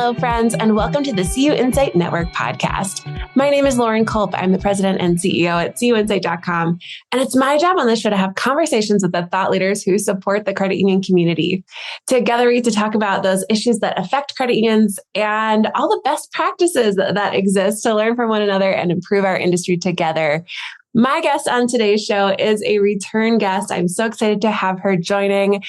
Hello, friends, and welcome to the CUInsight Network podcast. My name is Lauren Culp. I'm the president and CEO at CUInsight.com, and it's my job on this show to have conversations with the thought leaders who support the credit union community. Together, we get to talk about those issues that affect credit unions and all the best practices that exist to learn from one another and improve our industry together. My guest on today's show is a return guest. I'm so excited to have her joining.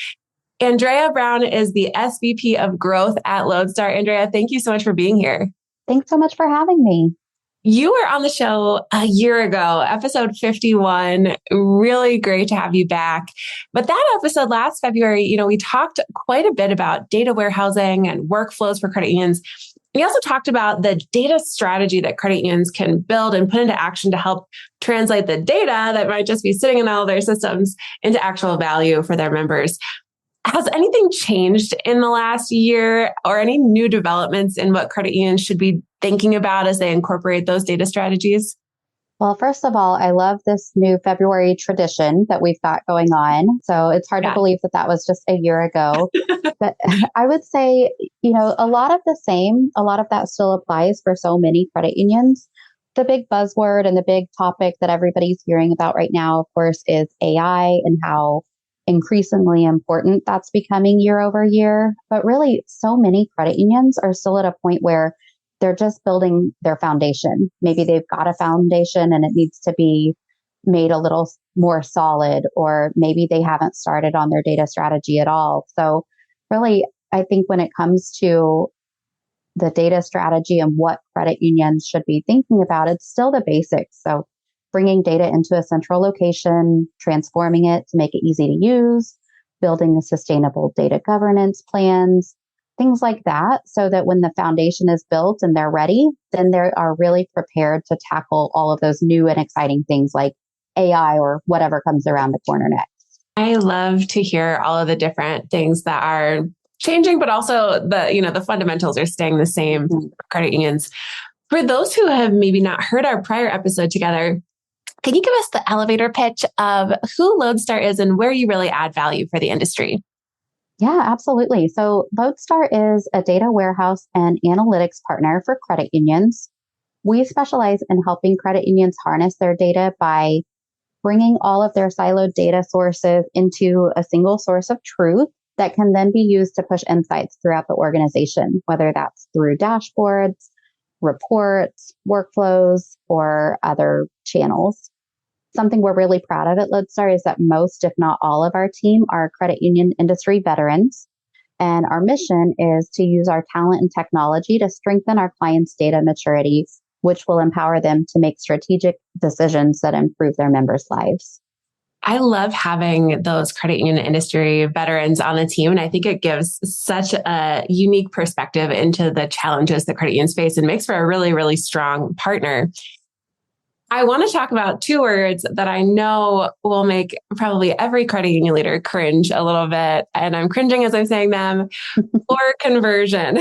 Andrea Brown is the SVP of Growth at Lodestar. Andrea, thank you so much for being here. Thanks so much for having me. You were on the show a year ago, episode 51. Really great to have you back. But that episode last February, we talked quite a bit about data warehousing and workflows for credit unions. We also talked about the data strategy that credit unions can build and put into action to help translate the data that might just be sitting in all of their systems into actual value for their members. Has anything changed in the last year or any new developments in what credit unions should be thinking about as they incorporate those data strategies? Well, first of all, I love this new February tradition that we've got going on. So it's hard to believe that was just a year ago. But I would say, a lot of that still applies for so many credit unions. The big buzzword and the big topic that everybody's hearing about right now, of course, is AI and how increasingly important that's becoming year over year. But really, so many credit unions are still at a point where they're just building their foundation. Maybe they've got a foundation and it needs to be made a little more solid, or maybe they haven't started on their data strategy at all. So really, I think when it comes to the data strategy and what credit unions should be thinking about, it's still the basics. So bringing data into a central location, transforming it to make it easy to use, building a sustainable data governance plans, things like that, so that when the foundation is built and they're ready, then they are really prepared to tackle all of those new and exciting things like AI or whatever comes around the corner next. I love to hear all of the different things that are changing, but also the fundamentals are staying the same for credit unions. For those who have maybe not heard our prior episode together, can you give us the elevator pitch of who Lodestar is and where you really add value for the industry? Yeah, absolutely. So Lodestar is a data warehouse and analytics partner for credit unions. We specialize in helping credit unions harness their data by bringing all of their siloed data sources into a single source of truth that can then be used to push insights throughout the organization, whether that's through dashboards, reports, workflows, or other channels. Something we're really proud of at Lodestar is that most, if not all of our team are credit union industry veterans. And our mission is to use our talent and technology to strengthen our clients' data maturity, which will empower them to make strategic decisions that improve their members' lives. I love having those credit union industry veterans on the team. And I think it gives such a unique perspective into the challenges that credit unions face and makes for a really, really strong partner. I want to talk about two words that I know will make probably every credit union leader cringe a little bit. And I'm cringing as I'm saying them. Core conversion.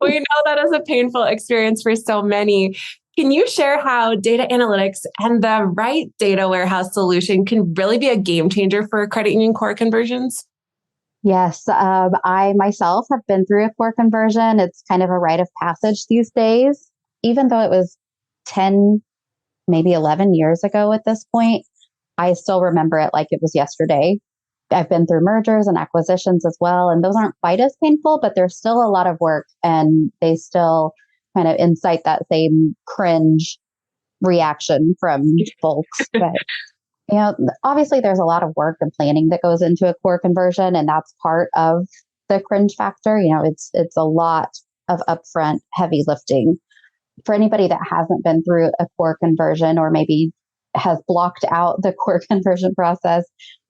We know that is a painful experience for so many. Can you share how data analytics and the right data warehouse solution can really be a game changer for credit union core conversions? Yes, I myself have been through a core conversion. It's kind of a rite of passage these days. Even though it was 10, maybe 11 years ago at this point, I still remember it like it was yesterday. I've been through mergers and acquisitions as well, and those aren't quite as painful, but there's still a lot of work and they still kind of incite that same cringe reaction from folks. But, obviously there's a lot of work and planning that goes into a core conversion, and that's part of the cringe factor. It's a lot of upfront heavy lifting. For anybody that hasn't been through a core conversion or maybe has blocked out the core conversion process,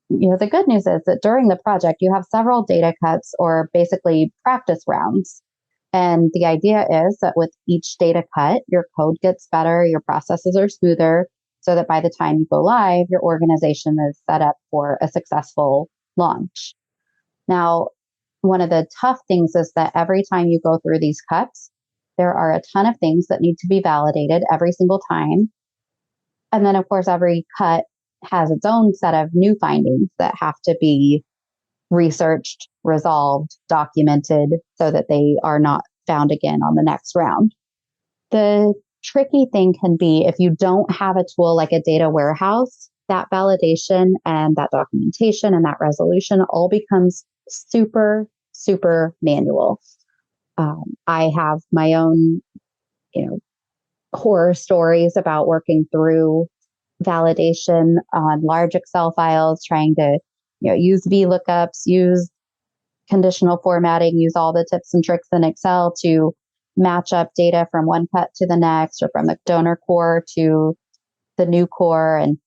the good news is that during the project, you have several data cuts or basically practice rounds. And the idea is that with each data cut, your code gets better, your processes are smoother, so that by the time you go live, your organization is set up for a successful launch. Now, one of the tough things is that every time you go through these cuts, there are a ton of things that need to be validated every single time. And then, of course, every cut has its own set of new findings that have to be researched, resolved, documented so that they are not found again on the next round. The tricky thing can be if you don't have a tool like a data warehouse, that validation and that documentation and that resolution all becomes super, super manual. I have my own, horror stories about working through validation on large Excel files, trying to, use VLOOKUPs, use conditional formatting, use all the tips and tricks in Excel to match up data from one cut to the next or from the donor core to the new core, and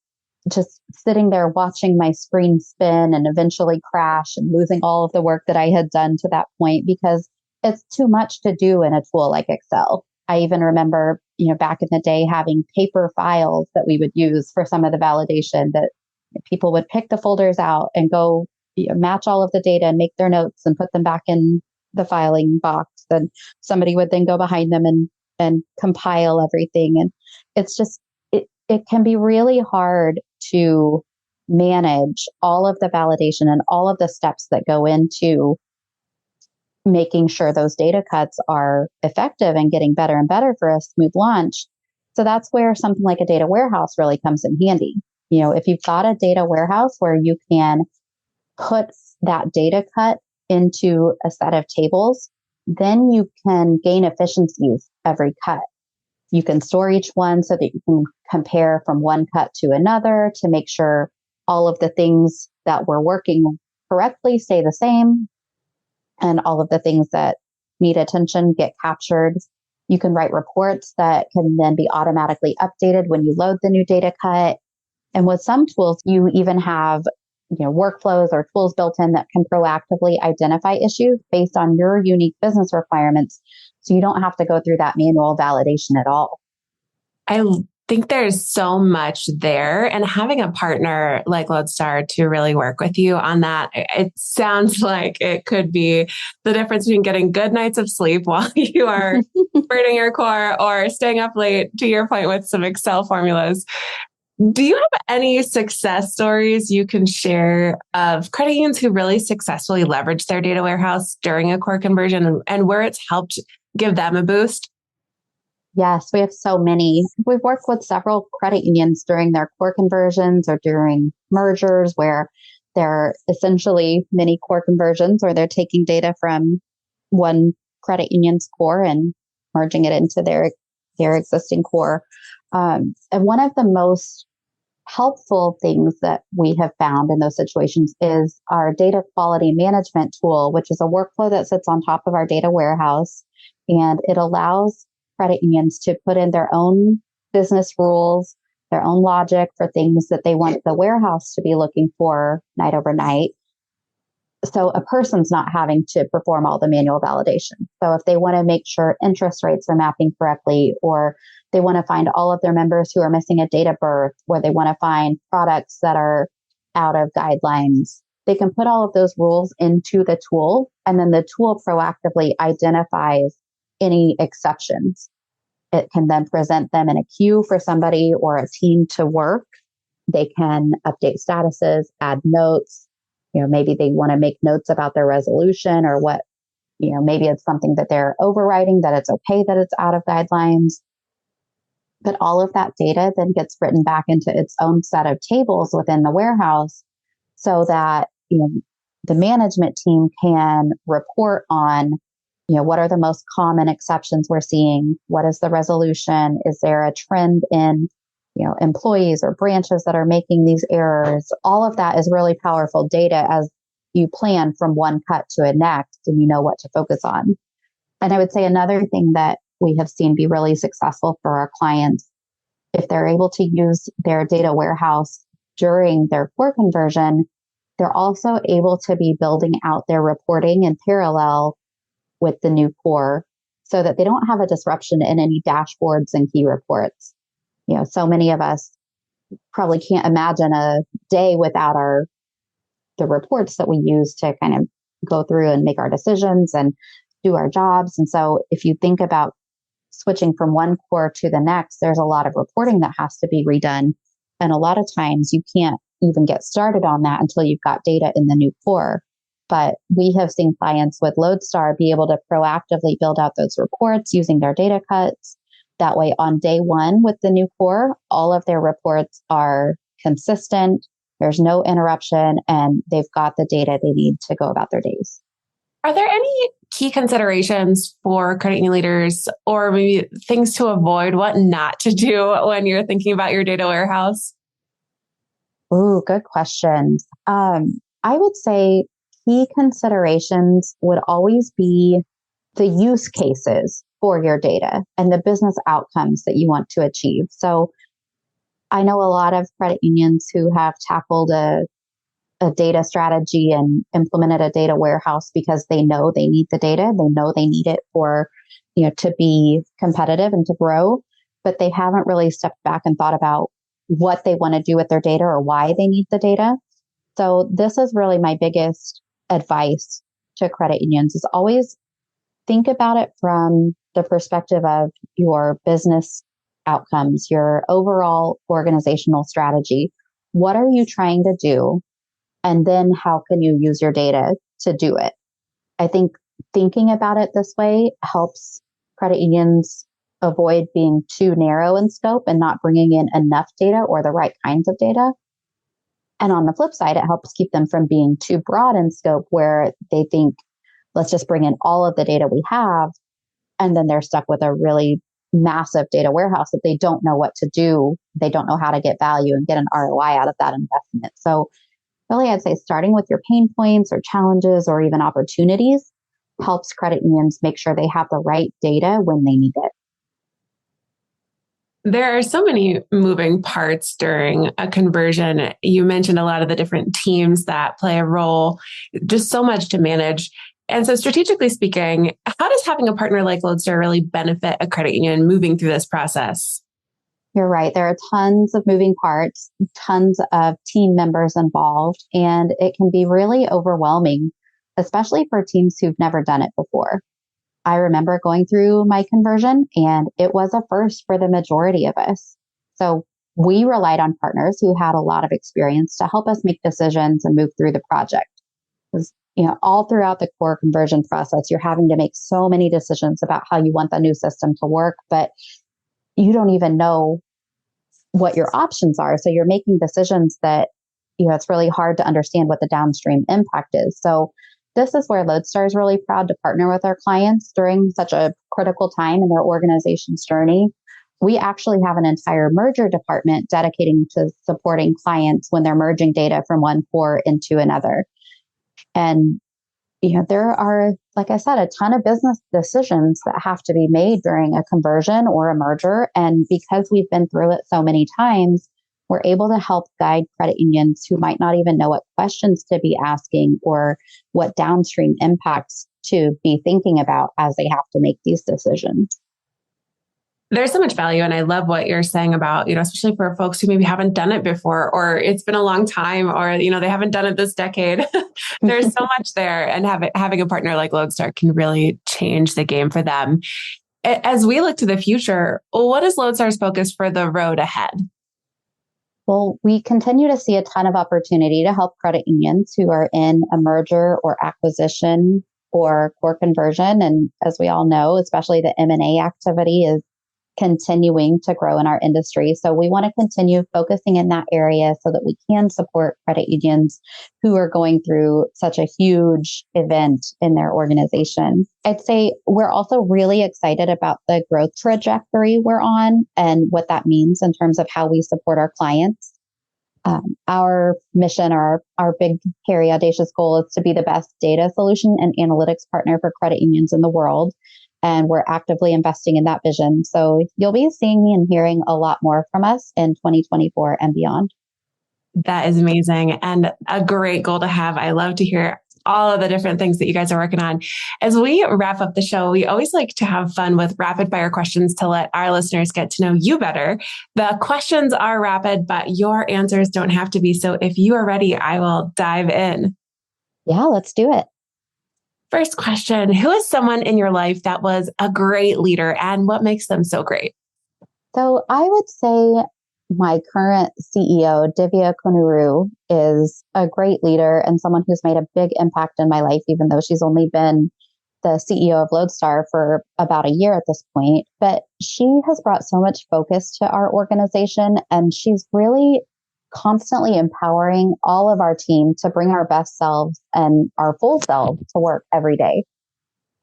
just sitting there watching my screen spin and eventually crash and losing all of the work that I had done to that point because it's too much to do in a tool like Excel. I even remember, back in the day having paper files that we would use for some of the validation that people would pick the folders out and go match all of the data and make their notes and put them back in the filing box. And somebody would then go behind them and compile everything. And it's just, it can be really hard to manage all of the validation and all of the steps that go into making sure those data cuts are effective and getting better and better for a smooth launch. So that's where something like a data warehouse really comes in handy. If you've got a data warehouse where you can put that data cut into a set of tables, then you can gain efficiencies every cut. You can store each one so that you can compare from one cut to another to make sure all of the things that were working correctly stay the same and all of the things that need attention get captured. You can write reports that can then be automatically updated when you load the new data cut. And with some tools, you even have workflows or tools built in that can proactively identify issues based on your unique business requirements. So you don't have to go through that manual validation at all. I think there's so much there, and having a partner like Lodestar to really work with you on that, it sounds like it could be the difference between getting good nights of sleep while you are burning your core or staying up late, to your point, with some Excel formulas. Do you have any success stories you can share of credit unions who really successfully leveraged their data warehouse during a core conversion and where it's helped give them a boost? Yes, we have so many. We've worked with several credit unions during their core conversions or during mergers where they're essentially mini core conversions where they're taking data from one credit union's core and merging it into their existing core. And one of the most helpful things that we have found in those situations is our data quality management tool, which is a workflow that sits on top of our data warehouse. And it allows credit unions to put in their own business rules, their own logic for things that they want the warehouse to be looking for night over night. So a person's not having to perform all the manual validation. So if they want to make sure interest rates are mapping correctly, or they want to find all of their members who are missing a date of birth, or they want to find products that are out of guidelines, they can put all of those rules into the tool, and then the tool proactively identifies any exceptions. It can then present them in a queue for somebody or a team to work. They can update statuses, add notes. Maybe they want to make notes about their resolution or what, maybe it's something that they're overriding, that it's okay that it's out of guidelines. But all of that data then gets written back into its own set of tables within the warehouse so that, the management team can report on, what are the most common exceptions we're seeing? What is the resolution? Is there a trend in, employees or branches that are making these errors? All of that is really powerful data as you plan from one cut to a next and you know what to focus on. And I would say another thing that we have seen be really successful for our clients, if they're able to use their data warehouse during their core conversion, they're also able to be building out their reporting in parallel with the new core so that they don't have a disruption in any dashboards and key reports. So many of us probably can't imagine a day without the reports that we use to kind of go through and make our decisions and do our jobs. And so if you think about switching from one core to the next, there's a lot of reporting that has to be redone. And a lot of times you can't even get started on that until you've got data in the new core. But we have seen clients with Lodestar be able to proactively build out those reports using their data cuts. That way, on day one with the new core, all of their reports are consistent. There's no interruption, and they've got the data they need to go about their days. Are there any key considerations for credit union leaders or maybe things to avoid, what not to do when you're thinking about your data warehouse? Ooh, good questions. I would say key considerations would always be the use cases for your data and the business outcomes that you want to achieve. So I know a lot of credit unions who have tackled a data strategy and implemented a data warehouse because they know they need the data. They know they need it for, to be competitive and to grow, but they haven't really stepped back and thought about what they want to do with their data or why they need the data. So this is really my biggest advice to credit unions is always think about it from the perspective of your business outcomes, your overall organizational strategy. What are you trying to do? And then how can you use your data to do it? I think thinking about it this way helps credit unions avoid being too narrow in scope and not bringing in enough data or the right kinds of data. And on the flip side, it helps keep them from being too broad in scope where they think, let's just bring in all of the data we have. And then they're stuck with a really massive data warehouse that they don't know what to do. They don't know how to get value and get an ROI out of that investment. So really, I'd say starting with your pain points or challenges or even opportunities helps credit unions make sure they have the right data when they need it. There are so many moving parts during a conversion. You mentioned a lot of the different teams that play a role, just so much to manage. And so strategically speaking, how does having a partner like Lodestar really benefit a credit union moving through this process? You're right. There are tons of moving parts, tons of team members involved, and it can be really overwhelming, especially for teams who've never done it before. I remember going through my conversion, and it was a first for the majority of us. So we relied on partners who had a lot of experience to help us make decisions and move through the project. Because, all throughout the core conversion process, you're having to make so many decisions about how you want the new system to work, but you don't even know what your options are. So you're making decisions that, it's really hard to understand what the downstream impact is. So this is where Lodestar is really proud to partner with our clients during such a critical time in their organization's journey. We actually have an entire merger department dedicating to supporting clients when they're merging data from one core into another. And, there are, like I said, a ton of business decisions that have to be made during a conversion or a merger. And because we've been through it so many times, we're able to help guide credit unions who might not even know what questions to be asking or what downstream impacts to be thinking about as they have to make these decisions. There's so much value. And I love what you're saying about, especially for folks who maybe haven't done it before, or it's been a long time, or, they haven't done it this decade. There's so much there. And having a partner like Lodestar can really change the game for them. As we look to the future, what is Lodestar's focus for the road ahead? Well, we continue to see a ton of opportunity to help credit unions who are in a merger or acquisition or core conversion. And as we all know, especially the M&A activity is continuing to grow in our industry. So we want to continue focusing in that area so that we can support credit unions who are going through such a huge event in their organization. I'd say we're also really excited about the growth trajectory we're on and what that means in terms of how we support our clients. Our mission, our big, hairy, audacious goal is to be the best data solution and analytics partner for credit unions in the world. And we're actively investing in that vision. So you'll be seeing me and hearing a lot more from us in 2024 and beyond. That is amazing and a great goal to have. I love to hear all of the different things that you guys are working on. As we wrap up the show, we always like to have fun with rapid fire questions to let our listeners get to know you better. The questions are rapid, but your answers don't have to be. So if you are ready, I will dive in. Yeah, let's do it. First question, who is someone in your life that was a great leader and what makes them so great? So I would say my current CEO, Divya Konuru, is a great leader and someone who's made a big impact in my life, even though she's only been the CEO of Lodestar for about a year at this point. But she has brought so much focus to our organization, and she's really constantly empowering all of our team to bring our best selves and our full selves to work every day.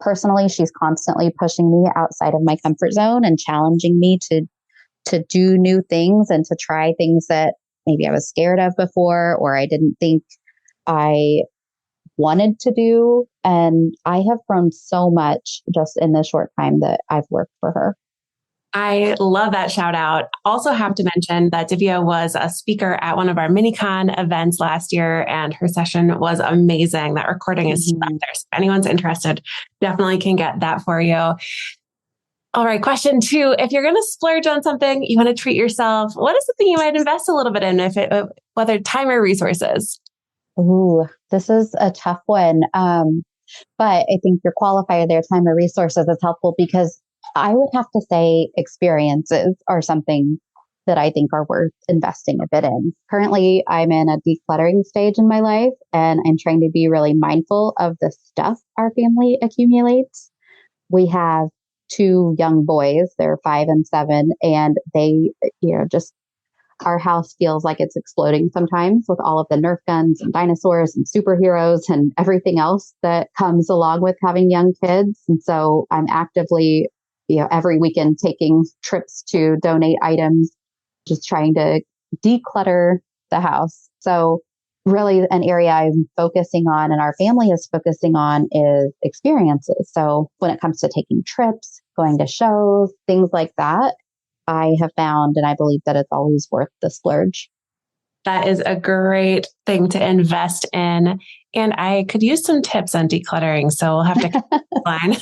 Personally, she's constantly pushing me outside of my comfort zone and challenging me to do new things and to try things that maybe I was scared of before or I didn't think I wanted to do. And I have grown so much just in the short time that I've worked for her. I love that shout out. Also have to mention that Divya was a speaker at one of our MiniCon events last year, and her session was amazing. That recording is up there. So if anyone's interested, definitely can get that for you. All right. Question 2. If you're going to splurge on something, you want to treat yourself, what is something you might invest a little bit in, whether time or resources? Ooh, this is a tough one. But I think your qualifier there, time or resources, is helpful because I would have to say experiences are something that I think are worth investing a bit in. Currently, I'm in a decluttering stage in my life, and I'm trying to be really mindful of the stuff our family accumulates. We have 2 young boys, they're 5 and 7, and they, just our house feels like it's exploding sometimes with all of the Nerf guns and dinosaurs and superheroes and everything else that comes along with having young kids. And so I'm actively, every weekend taking trips to donate items, just trying to declutter the house. So really an area I'm focusing on and our family is focusing on is experiences. So when it comes to taking trips, going to shows, things like that, I have found, and I believe that it's always worth the splurge. That is a great thing to invest in. And I could use some tips on decluttering. So we'll have to line.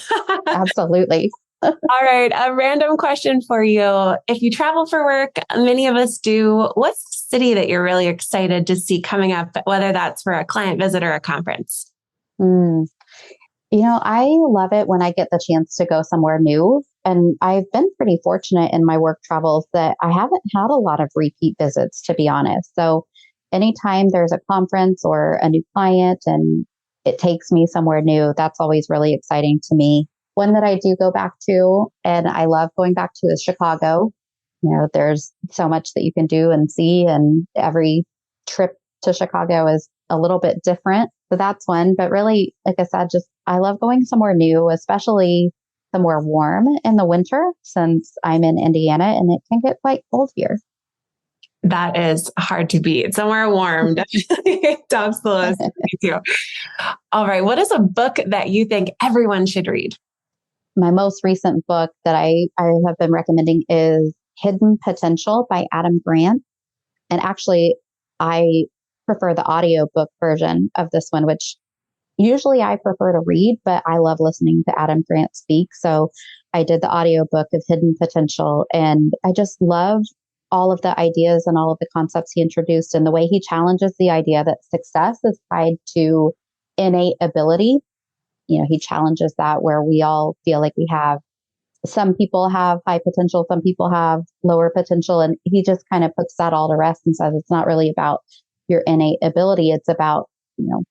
Absolutely. All right. A random question for you. If you travel for work, many of us do, what's the city that you're really excited to see coming up, whether that's for a client visit or a conference? I love it when I get the chance to go somewhere new. And I've been pretty fortunate in my work travels that I haven't had a lot of repeat visits, to be honest. So anytime there's a conference or a new client and it takes me somewhere new, that's always really exciting to me. One that I do go back to, and I love going back to, is Chicago. There's so much that you can do and see, and every trip to Chicago is a little bit different. So that's one. But really, like I said, I love going somewhere new, especially somewhere warm in the winter, since I'm in Indiana and it can get quite cold here. That is hard to beat. Somewhere warm, definitely tops the list. Me too. All right. What is a book that you think everyone should read? My most recent book that I have been recommending is Hidden Potential by Adam Grant. And actually, I prefer the audiobook version of this one, which usually I prefer to read, but I love listening to Adam Grant speak. So I did the audiobook of Hidden Potential, and I just love all of the ideas and all of the concepts he introduced and the way he challenges the idea that success is tied to innate ability. He challenges that, where we all feel like some people have high potential, some people have lower potential. And he just kind of puts that all to rest and says it's not really about your innate ability. It's about,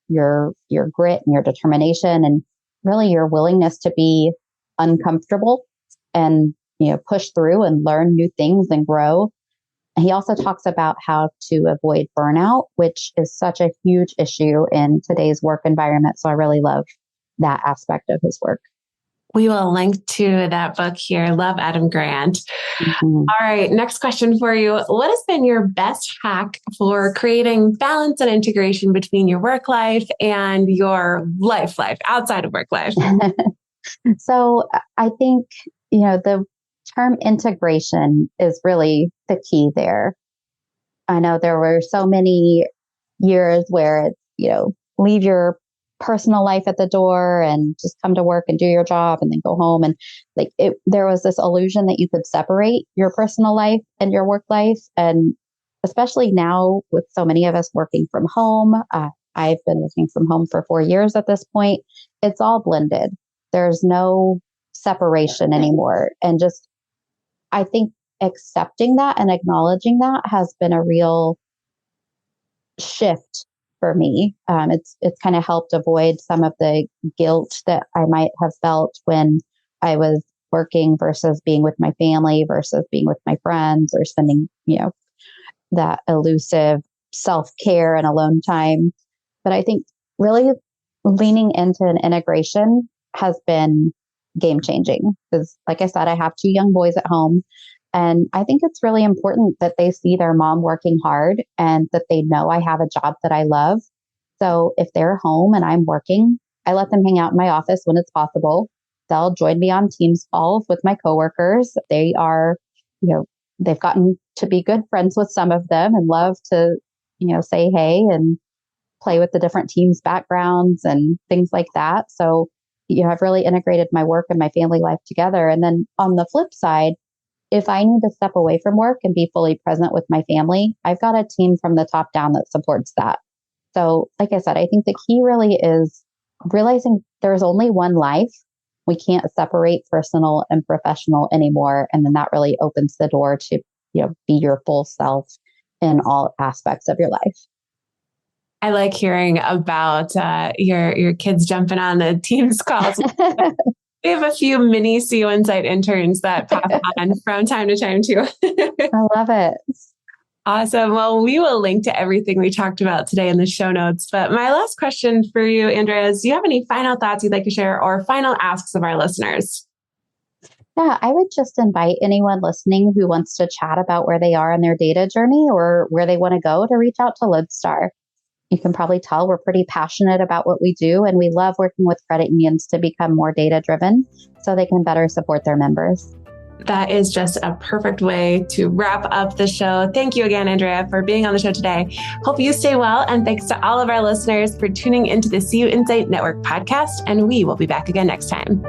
your grit and your determination and really your willingness to be uncomfortable and, push through and learn new things and grow. And he also talks about how to avoid burnout, which is such a huge issue in today's work environment. So I really love that aspect of his work. We will link to that book here. Love Adam Grant. All right. Next question for you. What has been your best hack for creating balance and integration between your work life and your life outside of work life? So I think, the term integration is really the key there. I know there were so many years where it's, leave your personal life at the door and just come to work and do your job and then go home. And there was this illusion that you could separate your personal life and your work life. And especially now with so many of us working from home, I've been working from home for 4 years at this point. It's all blended. There's no separation anymore. And I think accepting that and acknowledging that has been a real shift for me. It's kind of helped avoid some of the guilt that I might have felt when I was working versus being with my family versus being with my friends or spending, that elusive self-care and alone time. But I think really leaning into an integration has been game changing because, like I said, I have 2 young boys at home. And I think it's really important that they see their mom working hard and that they know I have a job that I love. So if they're home and I'm working, I let them hang out in my office when it's possible. They'll join me on Teams calls with my coworkers. They are, they've gotten to be good friends with some of them and love to, say hey and play with the different teams' backgrounds and things like that. So, I've really integrated my work and my family life together. And then on the flip side, if I need to step away from work and be fully present with my family, I've got a team from the top down that supports that. So, like I said, I think the key really is realizing there's only one life. We can't separate personal and professional anymore. And then that really opens the door to, be your full self in all aspects of your life. I like hearing about your kids jumping on the Teams calls. We have a few mini CUInsight interns that pop on from time to time too. I love it. Awesome. Well, we will link to everything we talked about today in the show notes. But my last question for you, Andrea, is do you have any final thoughts you'd like to share or final asks of our listeners? Yeah, I would just invite anyone listening who wants to chat about where they are in their data journey or where they want to go to reach out to Lodestar. You can probably tell we're pretty passionate about what we do, and we love working with credit unions to become more data-driven so they can better support their members. That is just a perfect way to wrap up the show. Thank you again, Andrea, for being on the show today. Hope you stay well. And thanks to all of our listeners for tuning into the CUInsight Network podcast. And we will be back again next time.